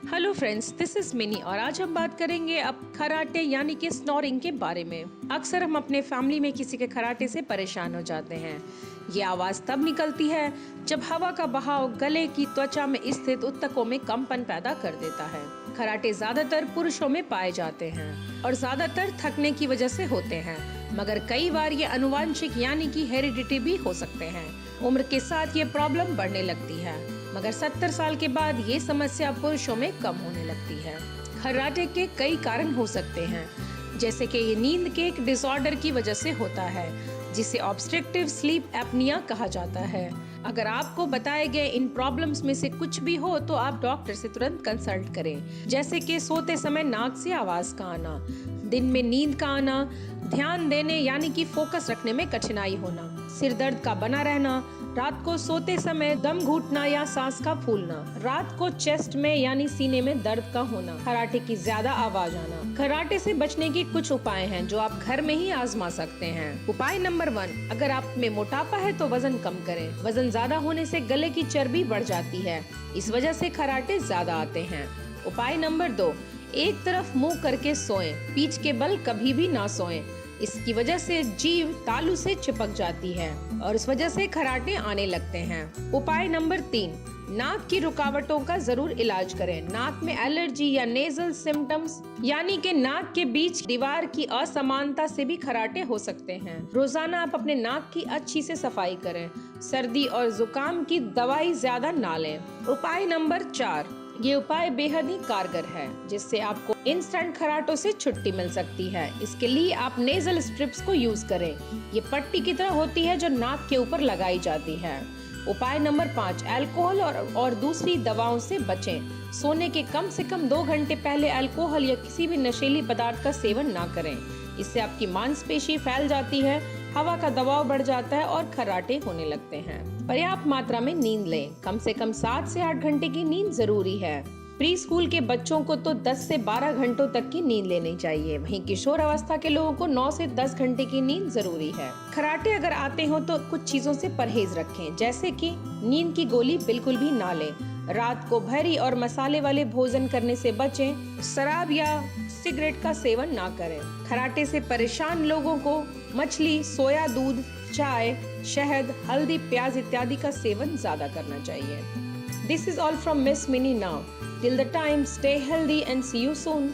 Hello friends, this is mini और आज हम बात करेंगे अब खराटे यानी कि स्नोरिंग के बारे में। अक्सर हम अपने फैमिली में किसी के खराटे से परेशान हो जाते हैं। ये आवाज़ तब निकलती है जब हवा का बहाव गले की त्वचा में स्थित ऊतकों में कंपन पैदा कर देता है। खराटे ज्यादातर पुरुषों में पाए जाते हैं और ज्यादातर थकने की वजह से होते हैं, मगर कई बार ये आनुवांशिक यानी कि हेरिडिटी भी हो सकते हैं। उम्र के साथ ये प्रॉब्लम बढ़ने लगती है, मगर 70 साल के बाद ये समस्या पुरुषों में कम होने लगती है। खर्राटे के कई कारण हो सकते हैं, जैसे कि ये नींद के एक डिसऑर्डर की वजह से होता है, जिसे ऑब्स्ट्रक्टिव स्लीप एपनिया कहा जाता है। अगर आपको बताए गए इन प्रॉब्लम्स में से कुछ भी हो तो आप डॉक्टर से तुरंत कंसल्ट करें, जैसे कि सोते समय नाक से आवाज का आना, दिन में नींद का आना, ध्यान देने यानी कि फोकस रखने में कठिनाई होना, सिर दर्द का बना रहना, रात को सोते समय दम घुटना या सांस का फूलना, रात को चेस्ट में यानी सीने में दर्द का होना, खराटे की ज्यादा आवाज आना। खराटे से बचने के कुछ उपाय हैं जो आप घर में ही आजमा सकते हैं। उपाय नंबर 1, अगर आप में मोटापा है तो वजन कम करें। वजन ज्यादा होने से गले की चर्बी बढ़ जाती है, इस वजह से खराटे ज्यादा आते हैं। उपाय नंबर 2, एक तरफ मुंह करके सोएं, पीठ के बल कभी भी ना सोएं। इसकी वजह से जीभ तालू से चिपक जाती है और इस वजह से खराटे आने लगते हैं। उपाय नंबर 3, नाक की रुकावटों का जरूर इलाज करें। नाक में एलर्जी या नेजल सिम्टम्स यानी कि नाक के बीच दीवार की असमानता से भी खराटे हो सकते हैं। रोजाना आप अपने नाक की अच्छी से सफाई करें। सर्दी और जुकाम की दवाई ज्यादा ना लें। उपाय नंबर 4, ये उपाय बेहद ही कारगर है, जिससे आपको इंस्टेंट खराटों से छुट्टी मिल सकती है। इसके लिए आप नेजल स्ट्रिप्स को यूज करें। ये पट्टी की तरह होती है जो नाक के ऊपर लगाई जाती है। उपाय नंबर 5, अल्कोहल और दूसरी दवाओं से बचें। सोने के कम से कम 2 घंटे पहले अल्कोहल या किसी भी नशीली पदार्थ का सेवन ना करें। इससे आपकी मांसपेशी फैल जाती है, हवा का दबाव बढ़ जाता है और खर्राटे होने लगते हैं। पर्याप्त मात्रा में नींद लें। कम से कम 7 से 8 घंटे की नींद जरूरी है। प्री स्कूल के बच्चों को तो 10 से 12 घंटों तक की नींद लेनी चाहिए। वहीं किशोर अवस्था के लोगों को 9 से 10 घंटे की नींद जरूरी है। खर्राटे अगर आते हो तो कुछ चीजों से परहेज रखें, जैसे कि नींद की गोली बिल्कुल भी ना लें, रात को भारी और मसाले वाले भोजन करने से बचें, शराब या सिगरेट का सेवन ना करें। खर्राटे से परेशान लोगों को मछली, सोया दूध, चाय, शहद, हल्दी, प्याज इत्यादि का सेवन ज्यादा करना चाहिए। This is all from Miss Minnie now. Till the time, stay healthy and see you soon.